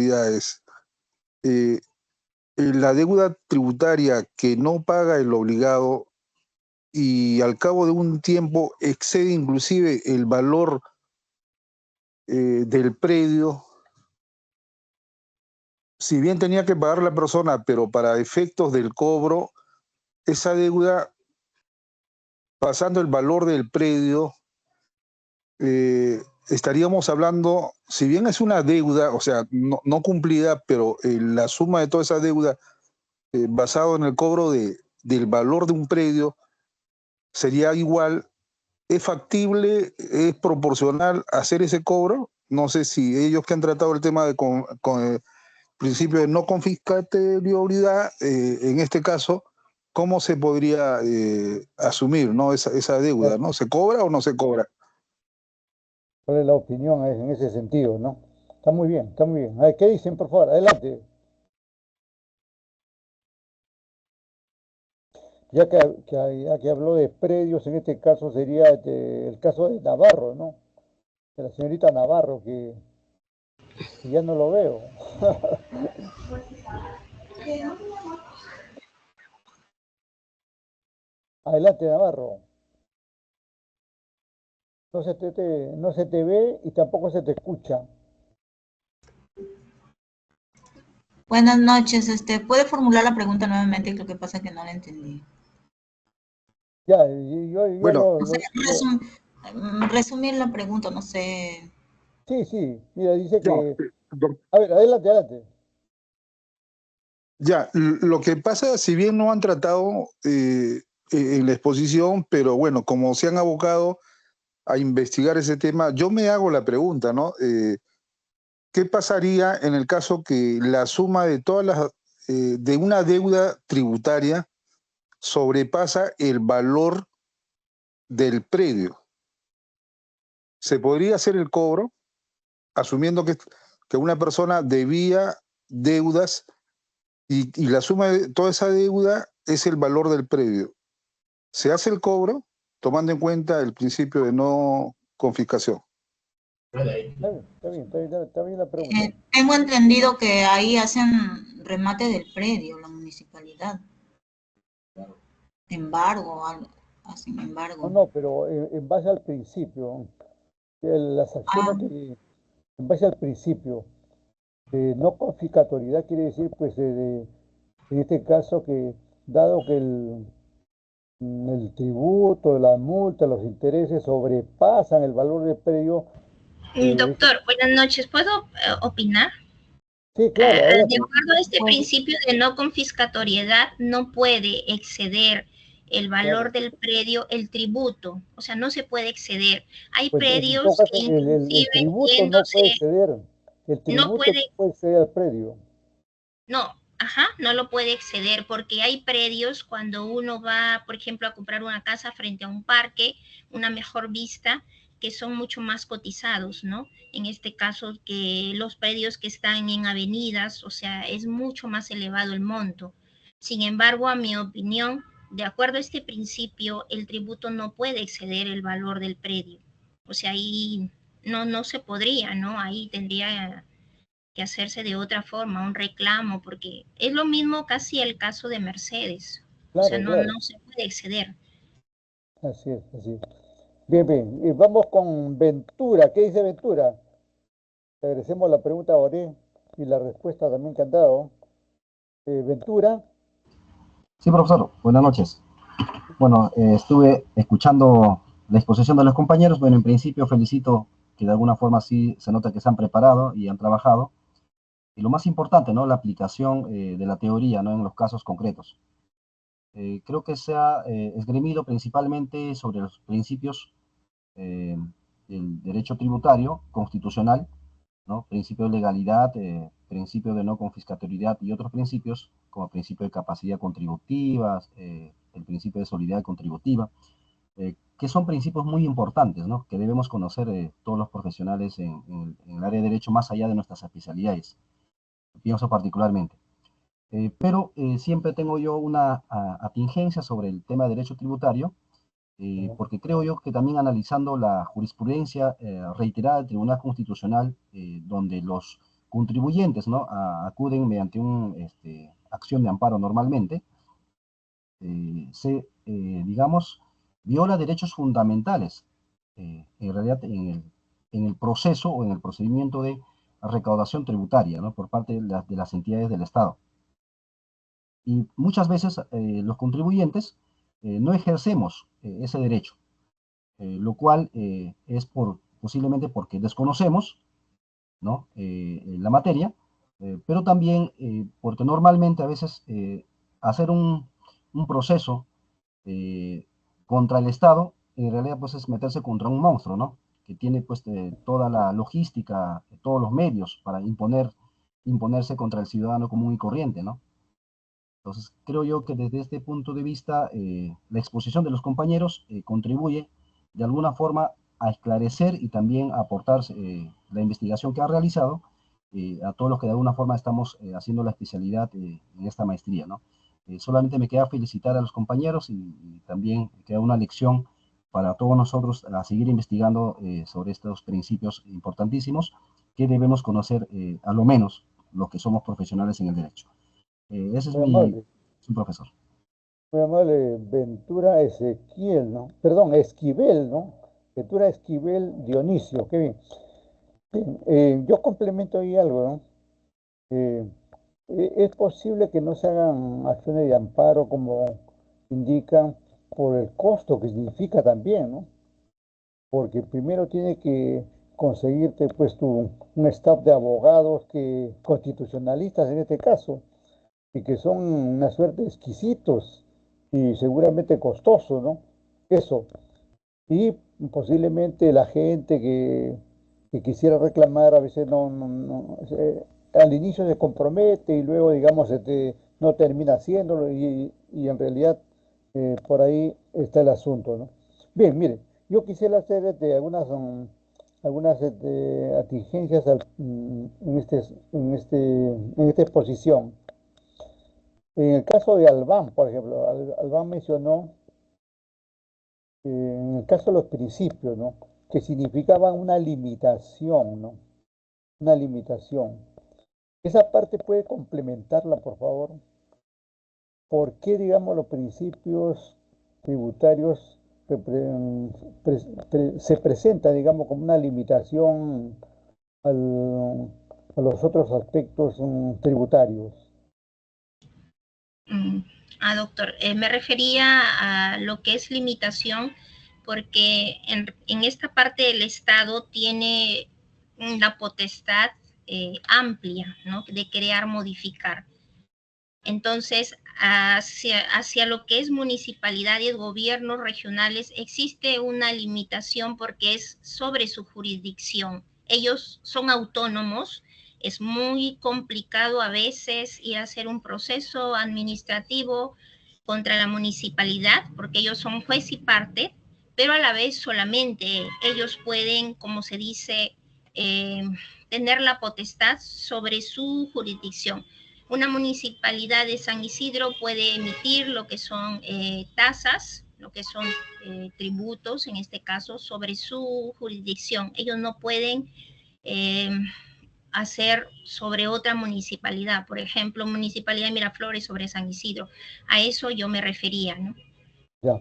utilidades. La deuda tributaria que no paga el obligado y al cabo de un tiempo excede inclusive el valor del predio, si bien tenía que pagar la persona, pero para efectos del cobro, esa deuda, pasando el valor del predio, estaríamos hablando, si bien es una deuda, o sea, no cumplida, pero la suma de toda esa deuda, basado en el cobro del valor de un predio, sería igual. ¿Es factible, es proporcional hacer ese cobro? No sé si ellos que han tratado el tema con el principio de no confiscabilidad, en este caso, ¿cómo se podría asumir, ¿no? esa deuda, ¿no? ¿Se cobra o no se cobra? ¿Cuál es la opinión en ese sentido, no? Está muy bien, está muy bien. A ver, ¿qué dicen, por favor? Adelante. Ya que habló de predios, en este caso sería el caso de Navarro, ¿no? De la señorita Navarro, que ya no lo veo. Adelante, Navarro. No se te ve y tampoco se te escucha. Buenas noches, ¿puede formular la pregunta nuevamente? Lo que pasa es que no la entendí. Ya, Bueno, O sea, resumir la pregunta, no sé. Sí, sí, mira, dice ya, que... A ver, adelante, adelante. ya, lo que pasa, si bien no han tratado en la exposición, pero bueno, como se han abocado a investigar ese tema, yo me hago la pregunta, ¿no? ¿Qué pasaría en el caso que la suma de todas de una deuda tributaria sobrepasa el valor del predio? ¿Se podría hacer el cobro, asumiendo que una persona debía deudas y la suma de toda esa deuda es el valor del predio? ¿Se hace el cobro tomando en cuenta el principio de no confiscación? Está bien la pregunta. Tengo entendido que ahí hacen remate del predio, la municipalidad. Embargo, hacen No, embargo. no, pero en base al principio, las Ah, acciones en base al principio de no confiscatoriedad quiere decir, pues, en este caso que, dado que el tributo, la multa, los intereses sobrepasan el valor del predio, Doctor, buenas noches. ¿Puedo opinar? sí, claro, De adelante. acuerdo a este principio de no confiscatoriedad, no puede exceder el valor Claro. del predio el tributo, o sea, no se puede exceder. Hay Pues en todo predios que caso, el inclusive tributo no yéndose, puede exceder, el no tributo no puede, puede exceder al predio. no, ajá, no lo puede exceder porque hay predios cuando uno va, por ejemplo, a comprar una casa frente a un parque, una mejor vista, que son mucho más cotizados, ¿no? En este caso, que los predios que están en avenidas, o sea, es mucho más elevado el monto. Sin embargo, a mi opinión, de acuerdo a este principio, el tributo no puede exceder el valor del predio. O sea, ahí no se podría, ¿no? Ahí tendría que hacerse de otra forma, un reclamo, porque es lo mismo casi el caso de Mercedes. O sea, Claro, claro, no se puede exceder. así es, así es. Bien, bien, y vamos con Ventura. ¿Qué dice Ventura? Regresemos a la pregunta ahora y la respuesta también que han dado. Ventura, Sí, profesor, buenas noches. Bueno, estuve escuchando la exposición de los compañeros. Bueno, en principio felicito que de alguna forma sí se nota que se han preparado y han trabajado. Y lo más importante, ¿no? La aplicación de la teoría, ¿no? En los casos concretos. Creo que se ha esgrimido principalmente sobre los principios eh, del derecho tributario constitucional, ¿no? Principio de legalidad, principio de no confiscatoriedad y otros principios, como el principio de capacidad contributiva, el principio de solidaridad contributiva, que son principios muy importantes, ¿no? Que debemos conocer todos los profesionales en el área de derecho más allá de nuestras especialidades. Pienso particularmente. Pero siempre tengo yo una atingencia sobre el tema de derecho tributario, porque creo yo que también analizando la jurisprudencia reiterada del Tribunal Constitucional, donde los contribuyentes, ¿no? Acuden mediante una acción de amparo normalmente, digamos, viola derechos fundamentales, en realidad en el proceso o en el procedimiento de recaudación tributaria, ¿no? Por parte de las entidades del Estado. Y muchas veces los contribuyentes no ejercemos ese derecho, lo cual es posiblemente porque desconocemos, ¿no? La materia, pero también porque normalmente a veces hacer un proceso contra el Estado, en realidad pues es meterse contra un monstruo, ¿no? Que tiene pues toda la logística, todos los medios para imponerse contra el ciudadano común y corriente, ¿no? Entonces creo yo que desde este punto de vista la exposición de los compañeros contribuye de alguna forma a esclarecer y también a aportar la investigación que ha realizado a todos los que de alguna forma estamos haciendo la especialidad en esta maestría, ¿no? Solamente me queda felicitar a los compañeros y también queda una lección para todos nosotros a seguir investigando sobre estos principios importantísimos que debemos conocer a lo menos los que somos profesionales en el derecho. Ese es Muy amable, un profesor. muy amable, Ventura Ezequiel, ¿no? Perdón, Esquivel, ¿no? Ventura Esquivel Dionisio, qué bien. Bien, yo complemento ahí algo, ¿no? Eh, es posible que no se hagan acciones de amparo como indican por el costo que significa también, ¿no? Porque primero tiene que conseguirte pues un staff de abogados que constitucionalistas en este caso y que son una suerte exquisitos y seguramente costosos, ¿no? Eso. Y posiblemente la gente que quisiera reclamar a veces al inicio se compromete y luego, digamos, no termina haciéndolo y en realidad por ahí está el asunto, ¿no? Bien, mire, yo quisiera hacer algunas atingencias en esta exposición. En el caso de Albán, por ejemplo, Albán mencionó en el caso de los principios, ¿no? Que significaban una limitación, ¿no? Una limitación. Esa parte puede complementarla, por favor. ¿Por qué, digamos, los principios tributarios se presentan, digamos, como una limitación a los otros aspectos tributarios? Doctor, me refería a lo que es limitación porque en esta parte del Estado tiene una potestad amplia, ¿no? De crear, modificar. Entonces, hacia lo que es municipalidades, gobiernos regionales, existe una limitación porque es sobre su jurisdicción. Ellos son autónomos, es muy complicado a veces ir a hacer un proceso administrativo contra la municipalidad porque ellos son juez y parte, pero a la vez solamente ellos pueden, como se dice, tener la potestad sobre su jurisdicción. Una municipalidad de San Isidro puede emitir lo que son tasas, lo que son tributos, en este caso, sobre su jurisdicción. Ellos no pueden hacer sobre otra municipalidad, por ejemplo, Municipalidad de Miraflores sobre San Isidro. A eso yo me refería, ¿no? Ya.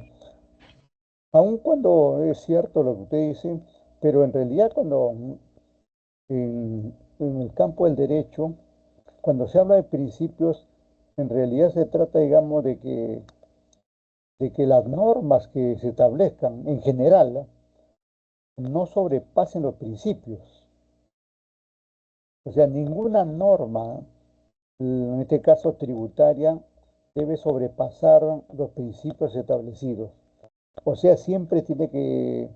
Aun cuando es cierto lo que usted dice, pero en realidad en el campo del derecho, cuando se habla de principios, en realidad se trata, digamos, de que las normas que se establezcan en general no sobrepasen los principios. O sea, ninguna norma, en este caso tributaria, debe sobrepasar los principios establecidos. O sea, siempre tiene que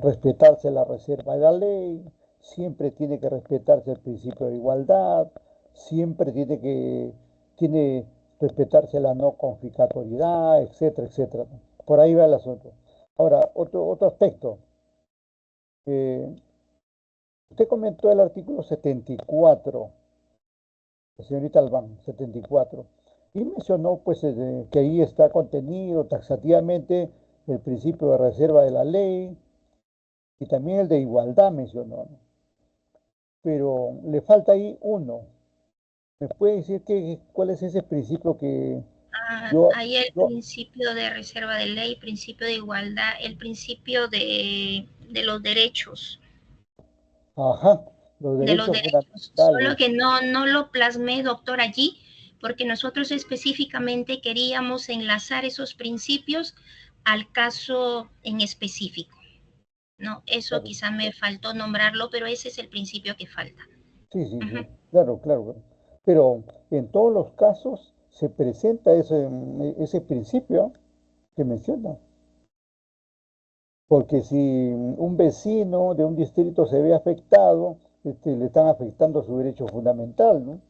respetarse la reserva de la ley, siempre tiene que respetarse el principio de igualdad, siempre tiene respetarse la no confiscatoriedad, etcétera, etcétera. Por ahí va el asunto. Ahora, otro aspecto. Usted comentó el artículo 74, la señorita Albán, 74, y mencionó pues que ahí está contenido taxativamente el principio de reserva de la ley y también el de igualdad mencionó, ¿no? pero le falta ahí uno. ¿Me puede decir cuál es ese principio que yo, Hay el yo, principio de reserva de ley, principio de igualdad, el principio de los derechos, ajá, los de los derechos derechos, solo fundamentales? que no lo plasmé, doctor, allí, porque nosotros específicamente queríamos enlazar esos principios al caso en específico. No, eso Claro. quizá me faltó nombrarlo, pero ese es el principio que falta. Sí, sí, Ujú. sí, claro, claro, claro. Pero en todos los casos se presenta ese principio que menciona. Porque si un vecino de un distrito se ve afectado, le están afectando su derecho fundamental, ¿no?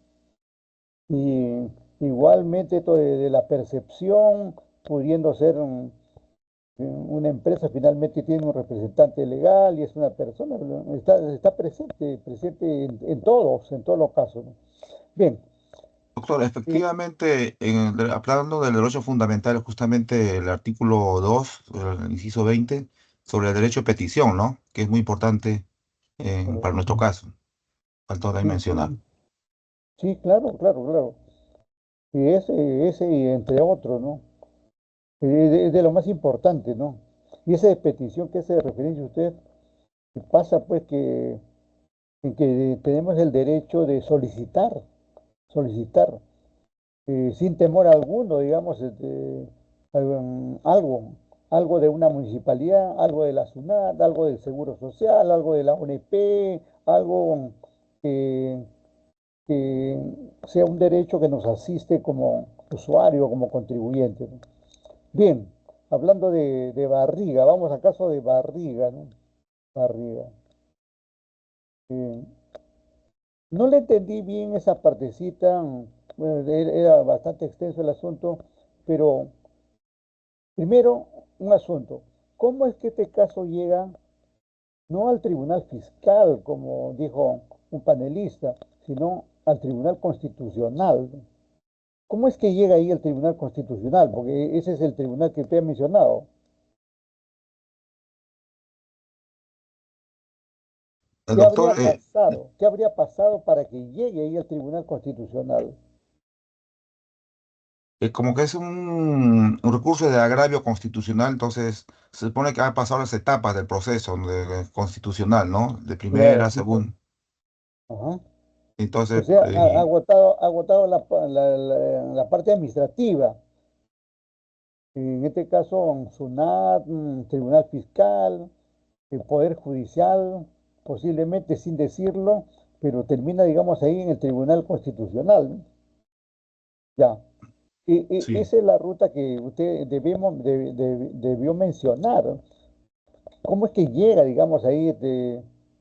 Y igualmente esto de la percepción, pudiendo ser una empresa, finalmente tiene un representante legal y es una persona, ¿no? Está presente en todos los casos, ¿no? Bien, Doctor, eh, efectivamente, hablando del derecho fundamental, justamente el artículo 2, el inciso 20, sobre el derecho de petición, ¿no? Que es muy importante para nuestro caso. Faltó también sí, mencionar. sí, claro, claro, claro. Y ese y entre otros, ¿no? Es de lo más importante, ¿no? Y esa petición que hace referencia a usted, que pasa pues en que tenemos el derecho de solicitar, sin temor alguno, digamos, algo, algo de una municipalidad, algo de la SUNAT, algo del Seguro Social, algo de la ONP, algo que, que sea un derecho que nos asiste como usuario, como contribuyente, ¿no? Bien, hablando de barriga, vamos a caso de barriga, ¿no? Barriga. Eh, no le entendí bien esa partecita, bueno, era bastante extenso el asunto, pero primero un asunto. ¿Cómo es que este caso llega no al tribunal fiscal, como dijo un panelista, sino al tribunal constitucional? ¿Cómo es que llega ahí el tribunal constitucional? Porque ese es el tribunal que usted ha mencionado. El ¿Qué habría doctor, pasado? ¿Qué habría pasado para que llegue ahí al Tribunal Constitucional? como que es un recurso de agravio constitucional, entonces se supone que ha pasado las etapas del proceso constitucional, ¿no? De primera, Claro. segunda. Ajá. O Entonces, sea, ha agotado la parte administrativa. En este caso, SUNAT, Tribunal Fiscal, el Poder Judicial, posiblemente sin decirlo, pero termina, digamos, ahí en el Tribunal Constitucional, ¿no? Ya. sí. Esa es la ruta que usted debió mencionar. ¿Cómo es que llega, digamos, ahí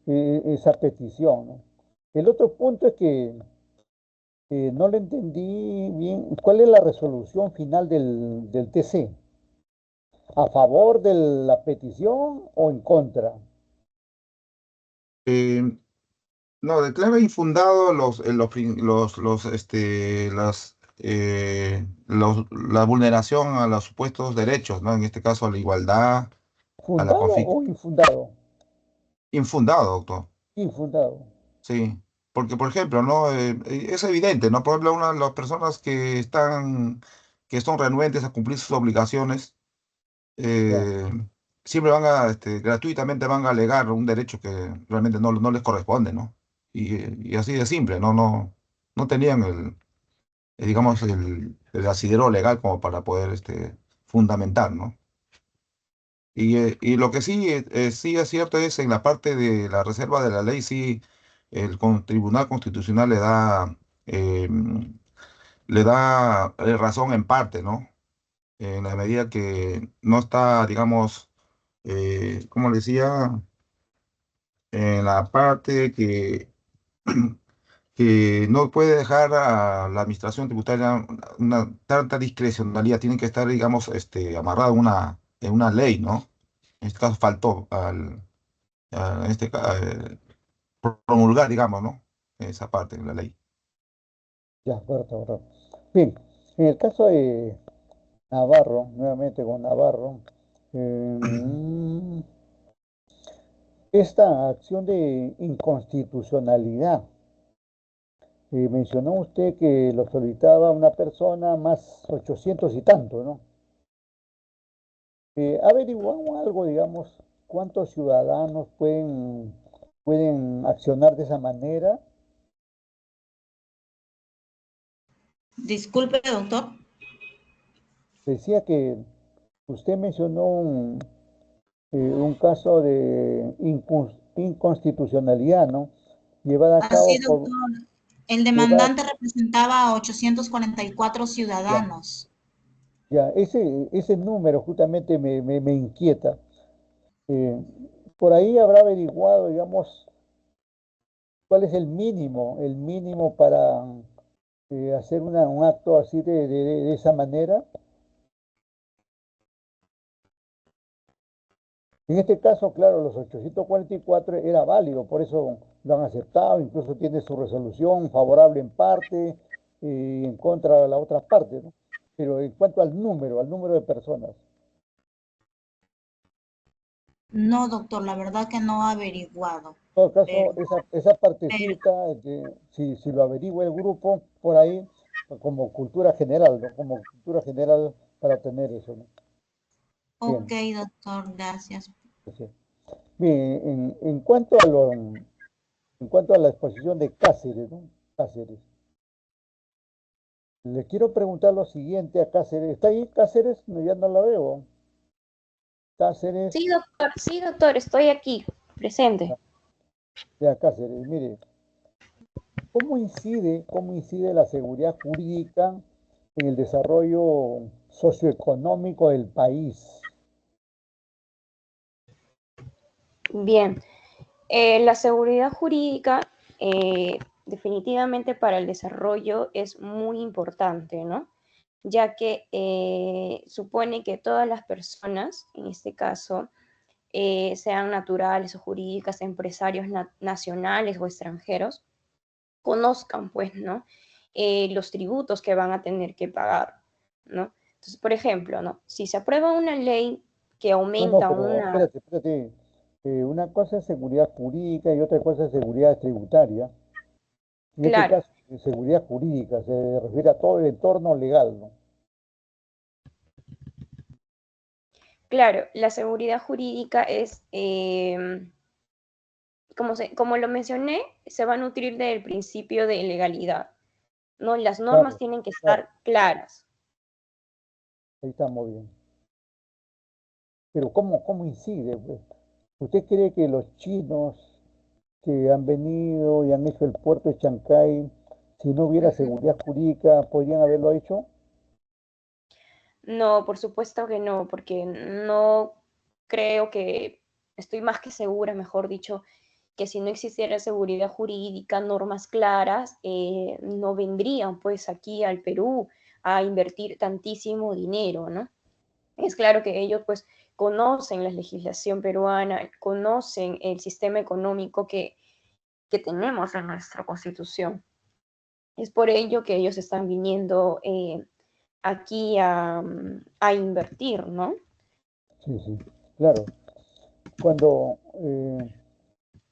esa petición, ¿no? El otro punto es que no le entendí bien cuál es la resolución final del TC. ¿A favor de la petición o en contra? Eh, no, declara infundado la vulneración a los supuestos derechos, ¿no? En este caso a la igualdad, a la ¿Fundado o infundado? infundado, doctor. Infundado. Sí, porque por ejemplo, ¿no? Es evidente, ¿no? Por ejemplo, una de las personas que son renuentes a cumplir sus obligaciones, Ya, eh, siempre gratuitamente van a alegar un derecho que realmente no les corresponde, ¿no? Y así de simple, no tenían digamos, el asidero legal como para poder fundamentar, ¿no? Y lo que sí es cierto es en la parte de la reserva de la ley, sí, Tribunal Constitucional eh, le da razón en parte, ¿no? En la medida que no está, digamos, como le decía, en la parte que no puede dejar a la administración tributaria una tanta discrecionalidad, tiene que estar, digamos, amarrado en una ley, ¿no? En este caso faltó en promulgar, digamos, ¿no? Esa parte de la ley. ya, correcto, correcto. Bien, en el caso de Navarro, nuevamente con Navarro, eh, esta acción de inconstitucionalidad, mencionó usted que lo solicitaba una persona más 800 y tanto, ¿no? Averiguamos algo, digamos, cuántos ciudadanos pueden accionar de esa manera. Disculpe, doctor. Decía que usted mencionó un caso de inconstitucionalidad, ¿no? Llevada a Así, cabo por... doctor. El llevada- demandante representaba a 844 ya, ciudadanos. ya, ese número justamente me inquieta. Eh, por ahí habrá averiguado, digamos, cuál es el mínimo para hacer un acto así de esa manera. En este caso, claro, los 844 era válido, por eso lo han aceptado, incluso tiene su resolución favorable en parte y en contra de la otra parte, ¿no? Pero en cuanto al número de personas, No, doctor, la verdad que no ha averiguado. en todo caso, Pero, esa pero, partecita, si lo averigua el grupo, por ahí, como cultura general, ¿no? Como cultura general para tener eso, ¿no? ok, Bien, doctor, gracias. sí. Bien, en cuanto a la exposición de Cáceres, ¿no? Cáceres. Le quiero preguntar lo siguiente a Cáceres. ¿Está ahí Cáceres? No, ya no la veo. Cáceres, Sí, doctor, estoy aquí, presente. ya Cáceres, mire, cómo incide la seguridad jurídica en el desarrollo socioeconómico del país? Bien, la seguridad jurídica definitivamente para el desarrollo es muy importante, ¿no? Ya que supone que todas las personas, en este caso, sean naturales o jurídicas, empresarios nacionales o extranjeros, conozcan, pues, ¿no? Los tributos que van a tener que pagar, ¿no? Entonces, por ejemplo, ¿no? Si se aprueba una ley que No, aumenta pero una... espérate. Una cosa es seguridad jurídica y otra cosa es seguridad tributaria. En este Claro, caso, seguridad jurídica se refiere a todo el entorno legal, ¿no? claro, la seguridad jurídica es, como lo mencioné, se va a nutrir del principio de legalidad, ¿no? Las normas Claro, tienen que claro, estar claras. ahí estamos bien. Pero ¿cómo incide, pues? ¿Usted cree que los chinos que han venido y han hecho el puerto de Chancay, si no hubiera Ujú. seguridad jurídica, podrían haberlo hecho? No, por supuesto que no, porque no creo que, estoy más que segura, mejor dicho, que si no existiera seguridad jurídica, normas claras, no vendrían pues aquí al Perú a invertir tantísimo dinero, ¿no? Es claro que ellos pues conocen la legislación peruana, conocen el sistema económico que tenemos en nuestra constitución. Es por ello que ellos están viniendo aquí a invertir, ¿no? Sí, sí, claro. Cuando,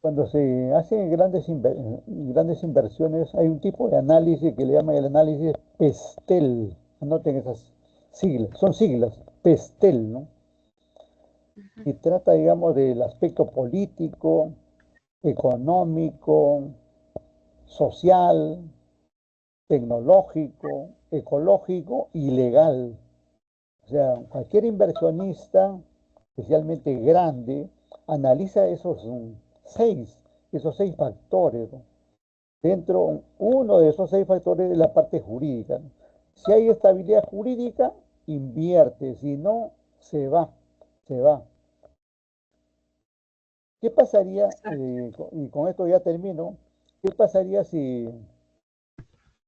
cuando se hacen grandes inversiones, hay un tipo de análisis que le llaman el análisis PESTEL. Anoten esas siglas, son siglas, PESTEL, ¿no? Y trata, digamos, del aspecto político, económico, social, tecnológico, ecológico y legal. O sea, cualquier inversionista, especialmente grande, analiza esos seis factores, ¿no? Uno de esos seis factores es la parte jurídica, ¿no? Si hay estabilidad jurídica, invierte, si no, se va. ¿Qué pasaría, y con esto ya termino, qué pasaría si,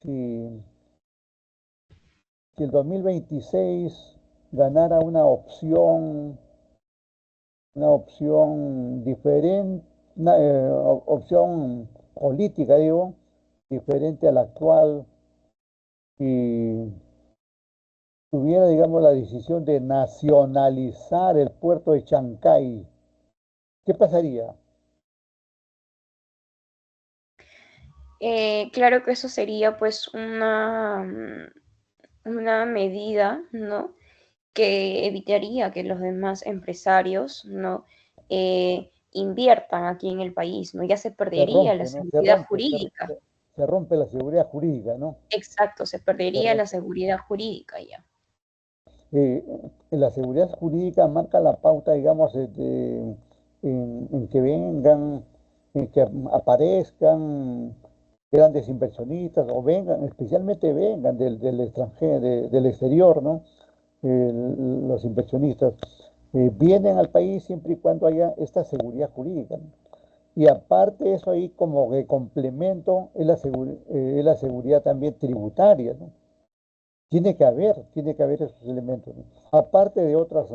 si el 2026 ganara una opción diferente, una opción política, digo, diferente a la actual y tuviera, digamos, la decisión de nacionalizar el puerto de Chancay? ¿Qué pasaría? Claro que eso sería pues una medida, ¿no? Que evitaría que los demás empresarios, ¿no? Inviertan aquí en el país, ¿no? Ya se Se perdería la rompe, ¿no? seguridad jurídica. Se rompe la seguridad jurídica, ¿no? Exacto, se Se perdería la rompe. seguridad jurídica ya. Eh, la seguridad jurídica marca la pauta, digamos, en que vengan, en que aparezcan grandes inversionistas o vengan, especialmente vengan del extranjero, del exterior, ¿no? Los inversionistas vienen al país siempre y cuando haya esta seguridad jurídica, ¿no? Y aparte eso ahí como que complemento es es la seguridad también tributaria, ¿no? Tiene que haber esos elementos, ¿no? Aparte de otras,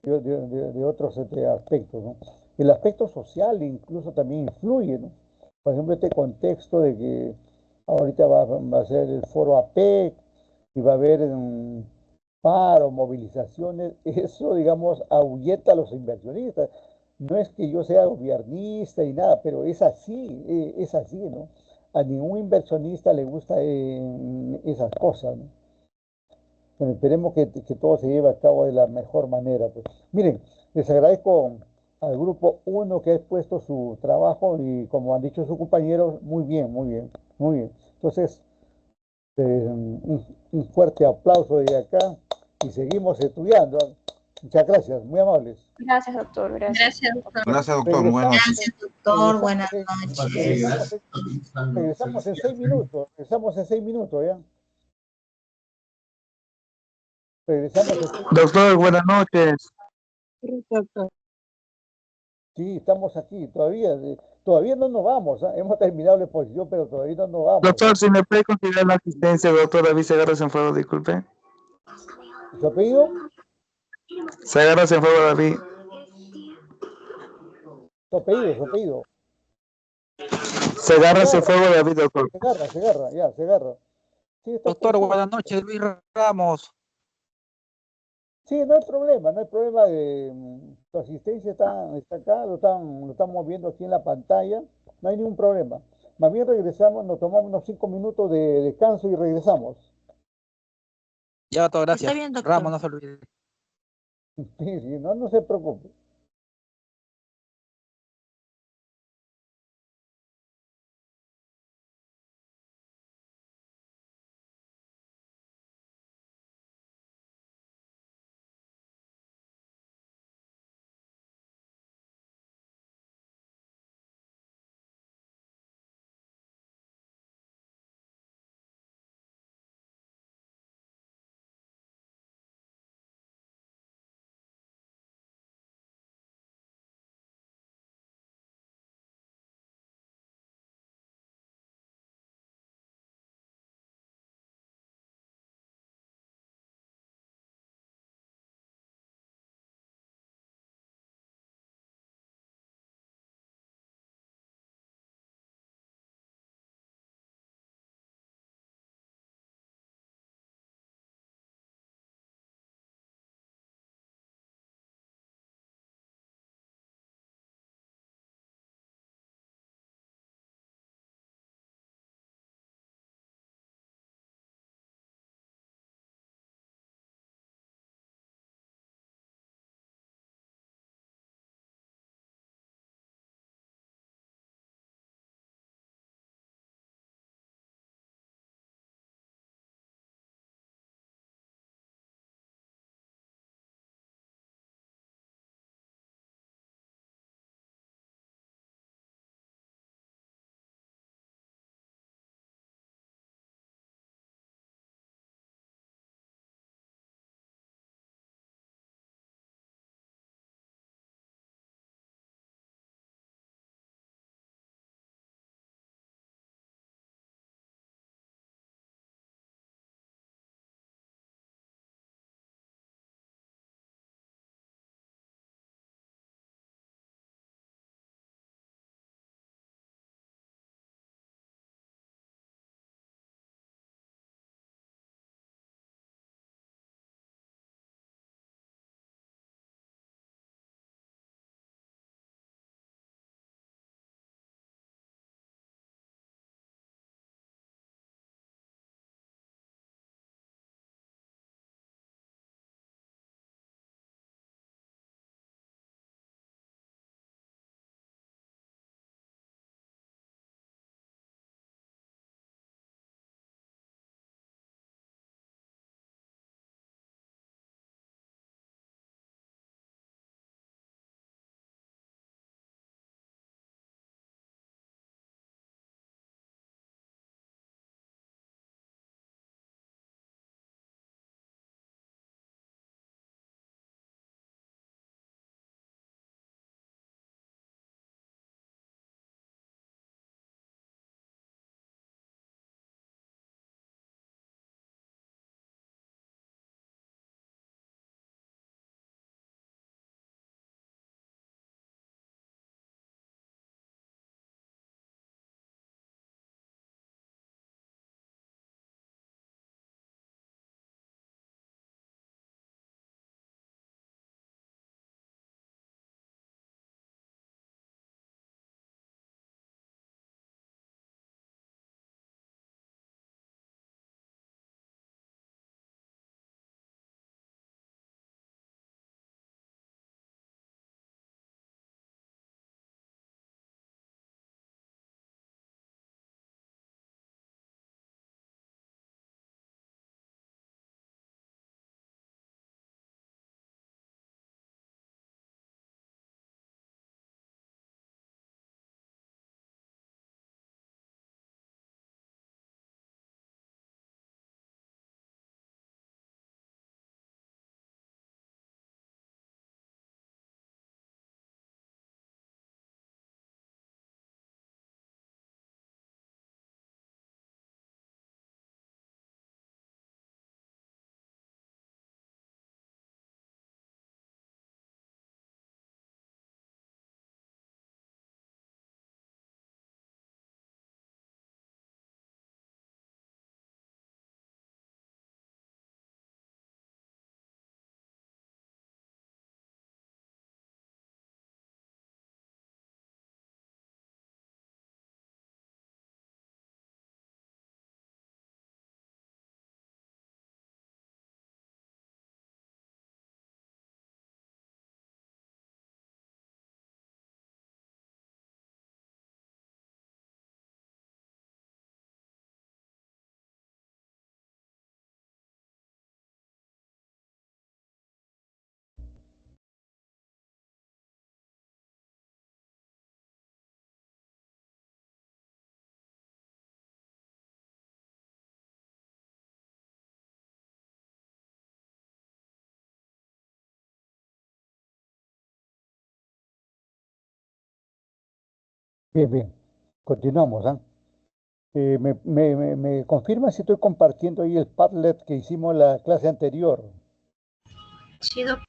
de otros aspectos, ¿no? El aspecto social incluso también influye, ¿no? Por ejemplo, este contexto de que ahorita va a ser el foro APEC y va a haber paro, movilizaciones, eso, digamos, ahuyenta a los inversionistas. No es que yo sea gobernista y nada, pero es así, ¿no? A ningún inversionista le gusta esas cosas, ¿no? Bueno, esperemos que todo se lleve a cabo de la mejor manera, pues. Miren, les agradezco al grupo uno que ha expuesto su trabajo y como han dicho sus compañeros, muy bien, muy bien, muy bien. Entonces, un fuerte aplauso de acá y seguimos estudiando. Muchas gracias, muy amables. Gracias, doctor, gracias. Gracias, doctor. Gracias, doctor. Muy buenas Regresamos, noches. Gracias, doctor. regresamos, Buenas noches. regresamos, regresamos en 6 minutos, regresamos en 6 minutos, ¿ya? Regresamos en 6 minutos. Doctor, buenas noches. Sí, estamos aquí, todavía no nos vamos, ¿ah? Hemos terminado la exposición, pero todavía no nos vamos, ¿ah? Doctor, si me puede considerar la asistencia, doctor David Segarra Cienfuegos, disculpe. ¿Su apellido? Segarra Cienfuegos, David. Su apellido. Segarra Segarra, Cienfuegos, David, doctor. Segarra. Sí, está Doctor, presente. buenas noches, Luis Ramos. Sí, no hay problema, no hay problema de tu asistencia está acá, lo estamos viendo aquí en la pantalla, no hay ningún problema. Más bien regresamos, nos tomamos unos 5 minutos de descanso y regresamos. Ya, doctor, Está gracias. bien, doctor. Ramos, no se olvide. Sí, sí, no se preocupe. Bien, bien. Continuamos, ¿ah? ¿Me confirma si estoy compartiendo ahí el Padlet que hicimos en la clase anterior? Sí, doctor.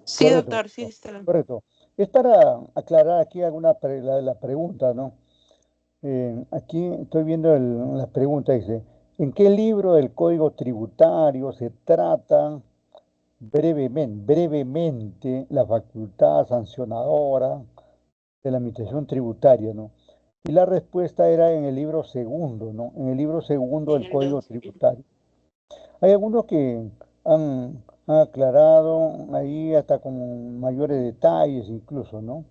Sí, Correcto, doctor, sí, está. correcto. Es para aclarar aquí la pregunta, ¿no? Aquí estoy viendo la pregunta, dice, ¿en qué libro del Código Tributario se trata brevemente la facultad sancionadora de la Administración Tributaria, ¿no? Y la respuesta era en el libro segundo, ¿no? En el libro segundo del Código Tributario. Hay algunos que han aclarado ahí hasta con mayores detalles incluso, ¿no?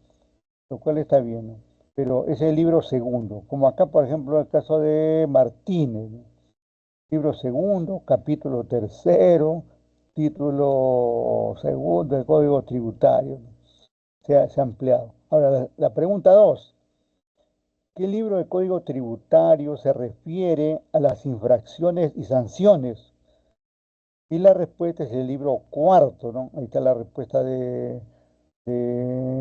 Lo cual está bien, ¿no? Pero es el libro segundo, como acá, por ejemplo, el caso de Martínez, ¿no? Libro segundo, capítulo tercero, título segundo del Código Tributario, ¿no? Se ha ampliado. Ahora, la pregunta 2. ¿Qué libro del Código Tributario se refiere a las infracciones y sanciones? Y la respuesta es el libro cuarto, ¿no? Ahí está la respuesta de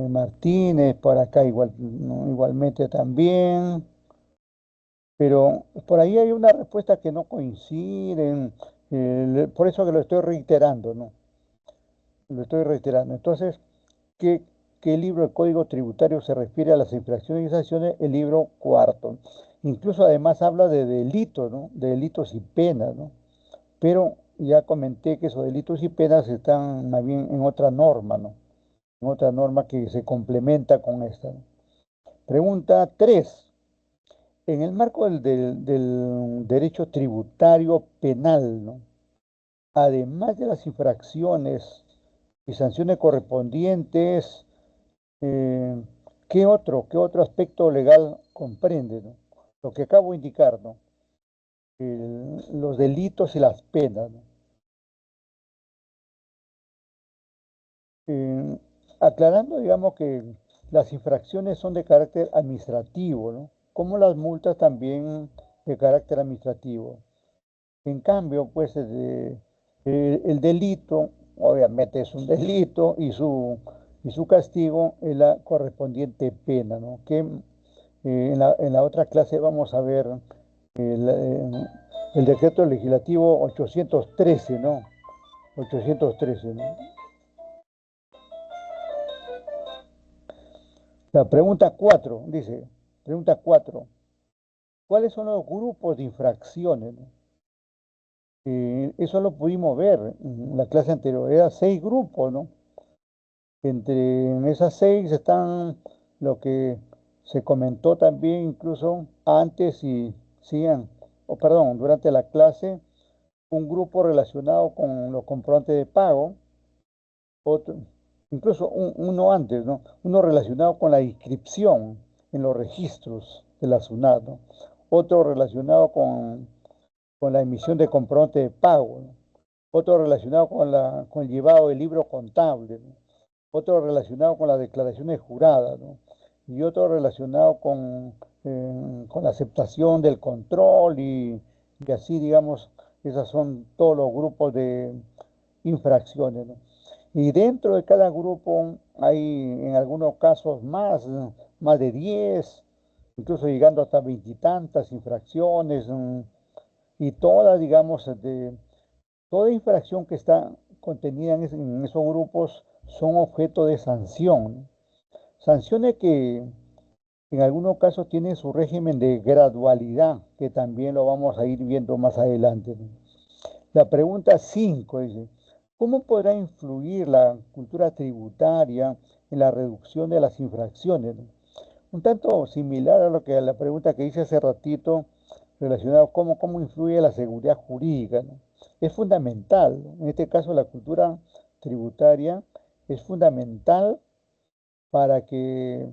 Martínez, por acá igual, ¿no? Igualmente también. Pero por ahí hay una respuesta que no coinciden, por eso que lo estoy reiterando, ¿no? Lo estoy reiterando. Entonces, ¿qué, qué libro del Código Tributario se refiere a las infracciones y sanciones? El libro cuarto. Incluso además habla de delitos, ¿no? De delitos y penas, ¿no? Pero ya comenté que esos delitos y penas están más bien en otra norma, ¿no? En otra norma que se complementa con esta, ¿no? Pregunta 3. En el marco del derecho tributario penal, ¿no? Además de las infracciones y sanciones correspondientes, eh, ¿qué otro aspecto legal comprende, ¿no? Lo que acabo de indicar, ¿no? Los delitos y las penas, ¿no? Eh, Aclarando, digamos que las infracciones son de carácter administrativo, ¿no? Como las multas también de carácter administrativo. En cambio, pues el delito, obviamente es un delito y su castigo es la correspondiente pena, ¿no? Que en la otra clase vamos a ver el decreto legislativo 813, ¿no? 813, ¿no? La pregunta 4 dice, pregunta 4, ¿cuáles son los grupos de infracciones, ¿no? Eso lo pudimos ver en la clase anterior, eran 6 grupos, ¿no? Entre esas 6 están lo que se comentó también incluso antes y sigan, o perdón, durante la clase, un grupo relacionado con los comprobantes de pago, otro, incluso uno antes, ¿no? Uno relacionado con la inscripción en los registros de la SUNAT, ¿no? Otro relacionado con la emisión de comprobante de pago, ¿no? Otro relacionado con el llevado del libro contable, ¿no? Otro relacionado con las declaraciones juradas, ¿no? Y otro relacionado con la aceptación del control y así, digamos, esos son todos los grupos de infracciones, ¿no? Y dentro de cada grupo hay en algunos casos más de 10, incluso llegando hasta veintitantas infracciones, y todas, digamos, toda infracción que está contenida en esos grupos son objeto de sanción. Sanciones que en algunos casos tienen su régimen de gradualidad, que también lo vamos a ir viendo más adelante, ¿no? La pregunta 5 dice, ¿cómo podrá influir la cultura tributaria en la reducción de las infracciones, ¿no? Un tanto similar a la pregunta que hice hace ratito, relacionado con cómo influye la seguridad jurídica, ¿no? Es fundamental, ¿no? En este caso la cultura tributaria es fundamental para que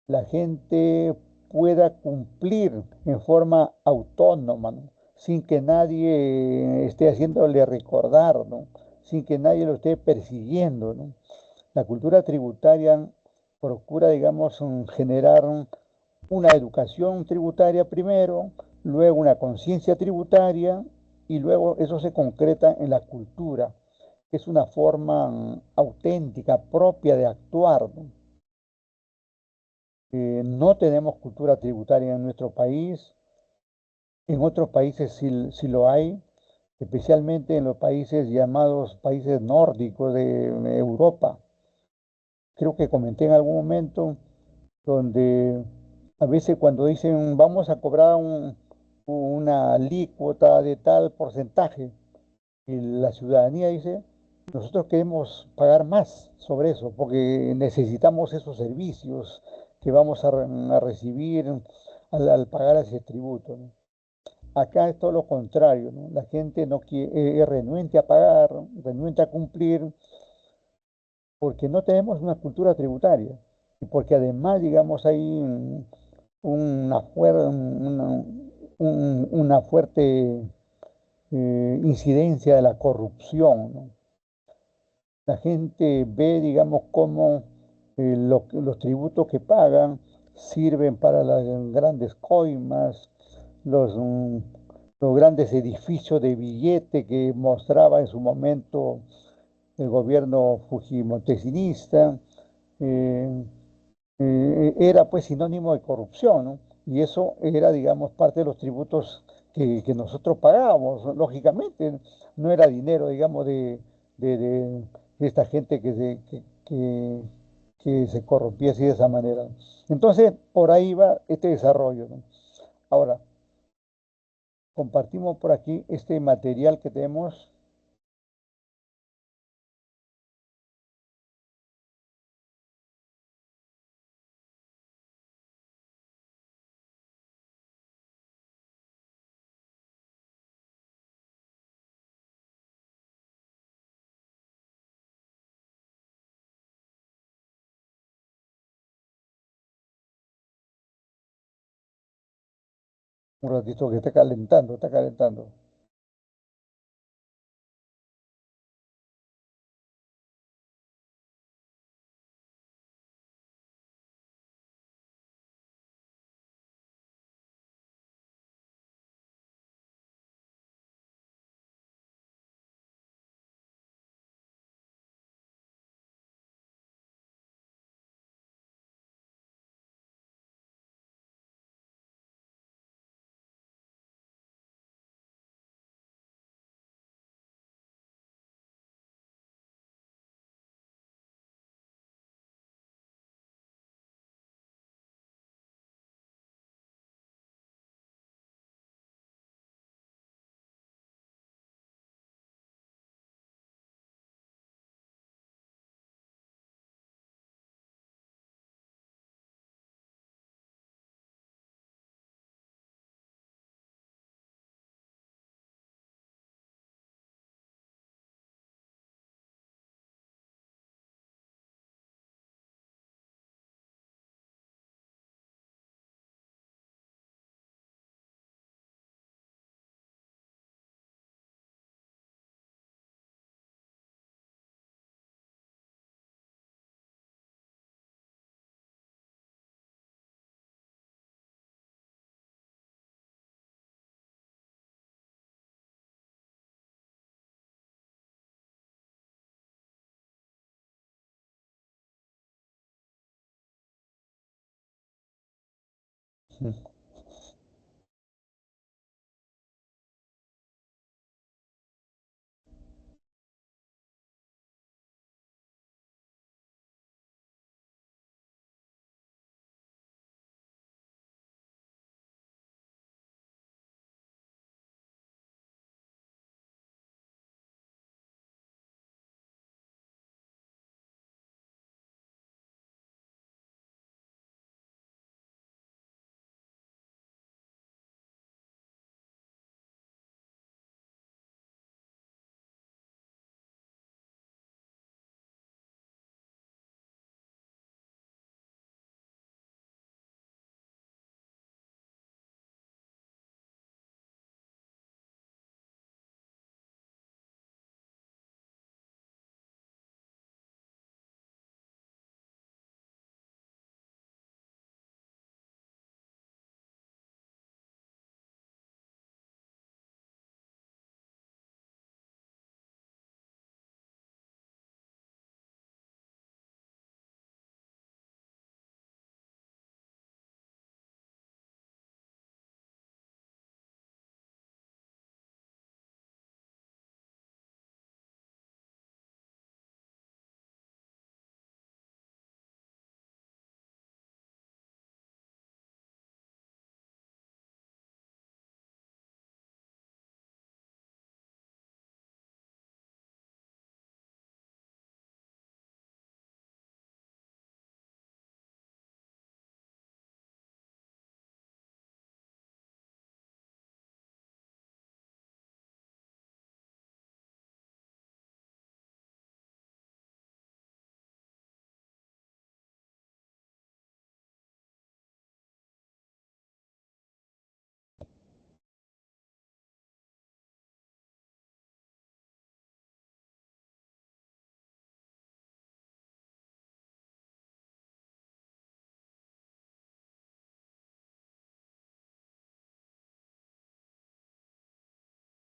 la gente pueda cumplir en forma autónoma, ¿no? Sin que nadie esté haciéndole recordar, ¿no? Sin que nadie lo esté persiguiendo, ¿no? La cultura tributaria procura, digamos, generar una educación tributaria primero, luego una conciencia tributaria y luego eso se concreta en la cultura, que es una forma auténtica, propia de actuar, ¿no? No tenemos cultura tributaria en nuestro país. En otros países sí lo hay, especialmente en los países llamados países nórdicos de Europa. Creo que comenté en algún momento donde a veces cuando dicen vamos a cobrar una alícuota de tal porcentaje, y la ciudadanía dice, nosotros queremos pagar más sobre eso porque necesitamos esos servicios que vamos a recibir al pagar ese tributo, ¿no? Acá es todo lo contrario, ¿no? La gente no quiere, es renuente a pagar, renuente a cumplir, porque no tenemos una cultura tributaria y porque además, digamos, hay una fuerte incidencia de la corrupción, ¿no? La gente ve, digamos, cómo los tributos que pagan sirven para las grandes coimas, los, mm, los grandes edificios de billete que mostraba en su momento el gobierno fujimotesinista. eh, Era pues sinónimo de corrupción, ¿no? Y eso era, digamos, parte de los tributos que nosotros pagábamos, lógicamente, no era dinero, digamos, de esta gente que se corrompía así de esa manera. Entonces, por ahí va este desarrollo, ¿no? Ahora, compartimos por aquí este material que tenemos. Un ratito que está calentando, está calentando.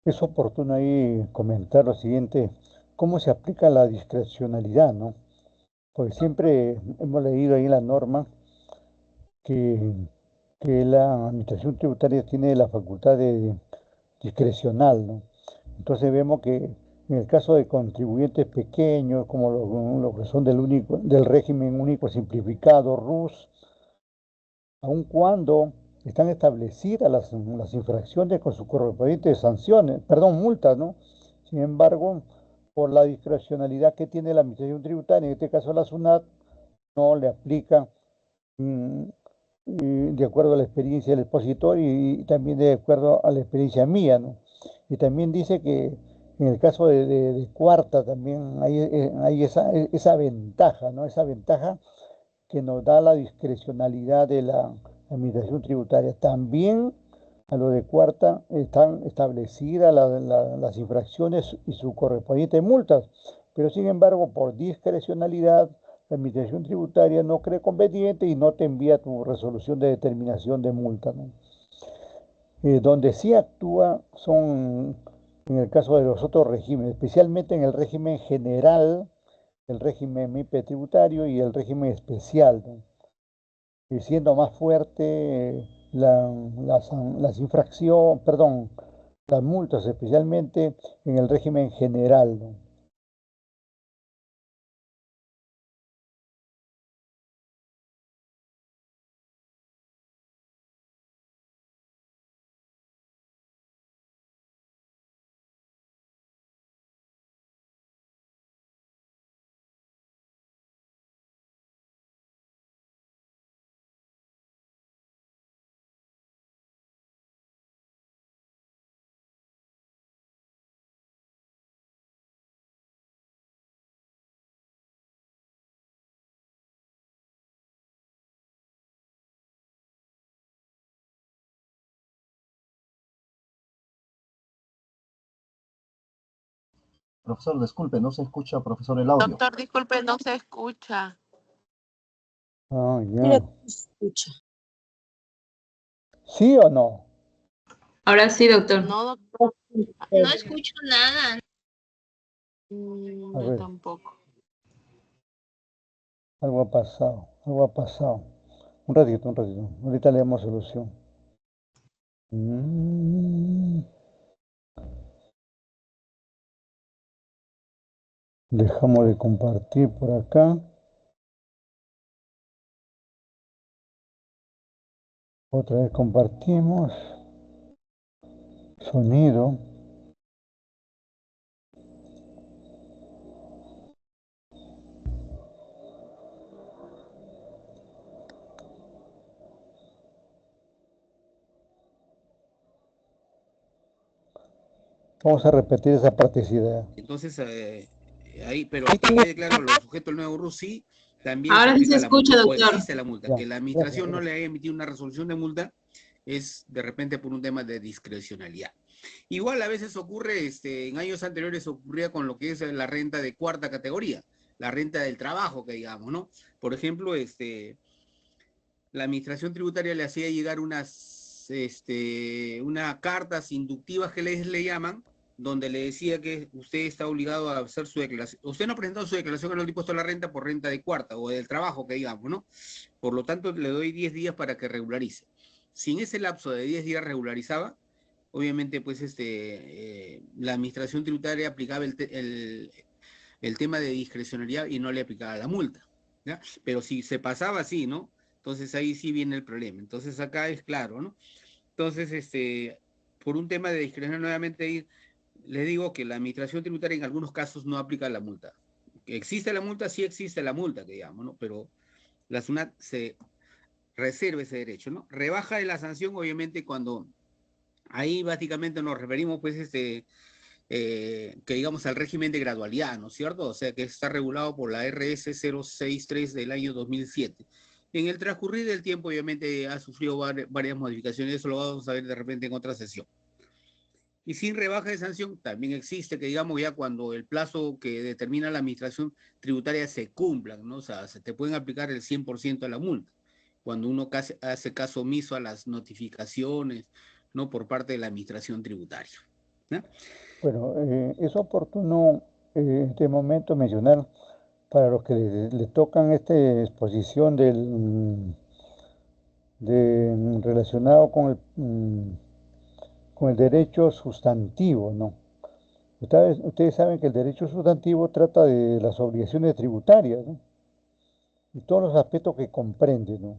Es oportuno ahí comentar lo siguiente, cómo se aplica la discrecionalidad, ¿no? Porque siempre hemos leído ahí en la norma que, que la administración tributaria tiene la facultad de discrecional, ¿no? Entonces vemos que en el caso de contribuyentes pequeños, como lo que son del régimen único simplificado, RUS, aun cuando están establecidas las infracciones con sus correspondientes sanciones, perdón, multas, ¿no? Sin embargo, por la discrecionalidad que tiene la Administración Tributaria, en este caso la SUNAT, no le aplica mm, de acuerdo a la experiencia del expositor y también de acuerdo a la experiencia mía, ¿no? Y también dice que en el caso de Cuarta también hay esa ventaja, ¿no? Esa ventaja que nos da la discrecionalidad de la administración tributaria. También a lo de Cuarta están establecidas las infracciones y su correspondiente multas, pero sin embargo, por discrecionalidad, la administración tributaria no cree conveniente y no te envía tu resolución de determinación de multa, ¿no? Donde sí actúa son en el caso de los otros regímenes, especialmente en el régimen general, el régimen MIPE tributario y el régimen especial, ¿no? Y siendo más fuerte las infracciones, perdón, las multas, especialmente en el régimen general, ¿no? Profesor, disculpe, no se escucha, profesor, el audio. Doctor, disculpe, no se escucha. Ah, ya. ¿Sí o no? Ahora sí, doctor. No, doctor. No escucho nada. A Yo ver, tampoco. algo ha pasado, algo ha pasado. Un ratito, un ratito. Ahorita le damos solución. Dejamos de compartir por acá. Otra vez compartimos. Sonido. Vamos a repetir esa practicidad. Entonces, ahí, pero que quede claro, los sujetos del nuevo RUS sí, también Ahora sí se se aplica la multa, escucha, o doctor. existe la multa. Ya, Que la administración gracias, no le haya emitido una resolución de multa es de repente por un tema de discrecionalidad. Igual a veces ocurre, en años anteriores ocurría con lo que es la renta de cuarta categoría, la renta del trabajo, que digamos, ¿no? Por ejemplo, la administración tributaria le hacía llegar unas cartas inductivas que le llaman, donde le decía que usted está obligado a hacer su declaración. Usted no ha presentado su declaración al impuesto a la renta por renta de cuarta o del trabajo, que digamos, ¿no? Por lo tanto, le doy 10 días para que regularice. Si en ese lapso de 10 días regularizaba, obviamente, pues, la administración tributaria aplicaba el tema de discrecionalidad y no le aplicaba la multa, ¿ya? Pero si se pasaba así, ¿no? Entonces ahí sí viene el problema. Entonces acá es claro, ¿no? Entonces, por un tema de discreción, nuevamente ahí les digo que la administración tributaria en algunos casos no aplica la multa. ¿Existe la multa? Sí existe la multa, que digamos, ¿no? Pero la SUNAT se reserva ese derecho, ¿no? Rebaja de la sanción, obviamente, cuando ahí básicamente nos referimos, pues, que digamos al régimen de gradualidad, ¿no es cierto? O sea, que está regulado por la RS 063 del año 2007. En el transcurrir del tiempo, obviamente, ha sufrido varias modificaciones, eso lo vamos a ver de repente en otra sesión. Y sin rebaja de sanción también existe que, digamos, ya cuando el plazo que determina la administración tributaria se cumpla, ¿no? O sea, se te pueden aplicar el 100% de la multa, cuando uno hace caso omiso a las notificaciones, ¿no? Por parte de la administración tributaria. ¿no? Bueno, es oportuno en este momento mencionar para los que le tocan esta exposición relacionado con el derecho sustantivo, ¿no? Ustedes saben que el derecho sustantivo trata de las obligaciones tributarias, ¿no? Y todos los aspectos que comprende, ¿no?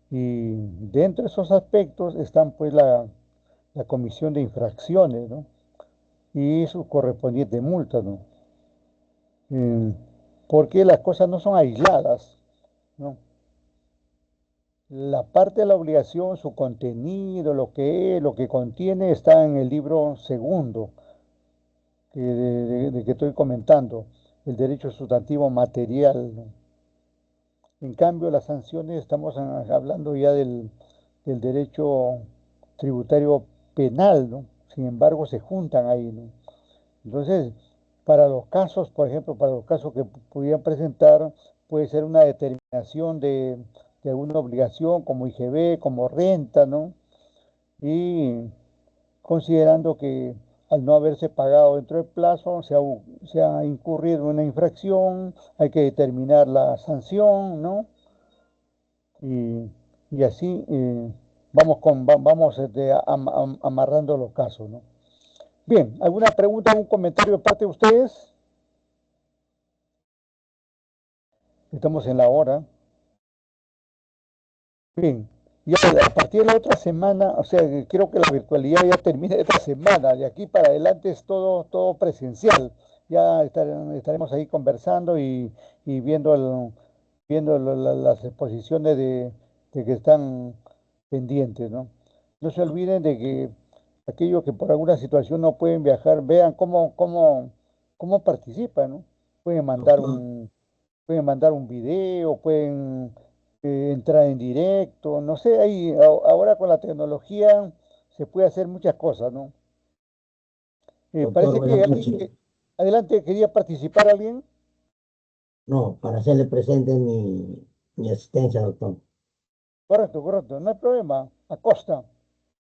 Y dentro de esos aspectos están pues la comisión de infracciones, ¿no? Y su correspondiente multa, ¿no? Porque las cosas no son aisladas, ¿no? La parte de la obligación, su contenido, lo que es, lo que contiene, está en el libro segundo de que estoy comentando, el derecho sustantivo material, ¿no? En cambio, las sanciones, estamos hablando ya del derecho tributario penal, ¿no? Sin embargo, se juntan ahí, ¿no? Entonces, para los casos, por ejemplo, para los casos que pudieran presentar, puede ser una determinación de alguna obligación como IGB, como renta, ¿no? Y considerando que al no haberse pagado dentro del plazo, se ha incurrido en una infracción, hay que determinar la sanción, ¿no? Y así vamos amarrando los casos, ¿no? Bien, ¿alguna pregunta, algún comentario de parte de ustedes? Estamos en la hora. Bien, ya a partir de la otra semana, o sea, creo que la virtualidad ya termina esta semana, de aquí para adelante es todo presencial. Ya estaremos ahí conversando y viendo, las exposiciones de que están pendientes, ¿no? No se olviden de que aquellos que por alguna situación no pueden viajar, vean cómo participan, ¿no? Pueden mandar pueden mandar un video, pueden entrar en directo, no sé, ahí ahora con la tecnología se puede hacer muchas cosas, ¿no? Doctor, Parece que buenas alguien noches. adelante, quería participar alguien. No, para hacerle presente mi asistencia, doctor. Correcto, no hay problema. Acosta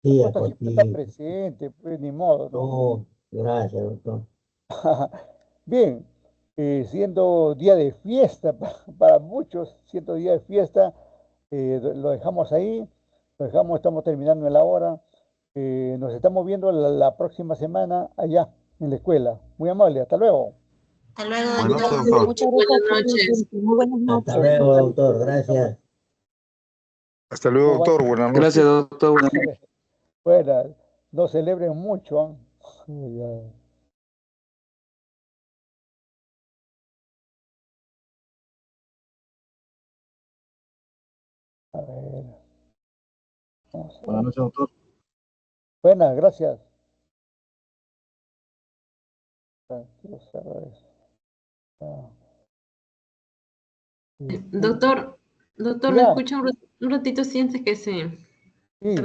Sí, siempre está aquí. presente, pues ni modo, ¿no? No, gracias, doctor. Bien, siendo día de fiesta para muchos, siendo día de fiesta, lo dejamos ahí, estamos terminando en la hora. Nos estamos viendo la próxima semana allá en la escuela. Muy amable, hasta luego. Hasta luego, Buenas noches, doctor. doctor. Muchas Buenas gracias por su noches. tiempo. Muy buenas Hasta noches. luego, doctor. Gracias. Hasta luego, No doctor. Buenas Gracias, noches. doctor. Buenas noches. Buenas, no celebren mucho, ¿ah? Ya. A ver, vamos a Buenas ver. noches, doctor. Buenas, gracias. Quiero cerrar eso. Ah, sí. Doctor, ¿me Diga, escucha un ratito si antes que se... sí.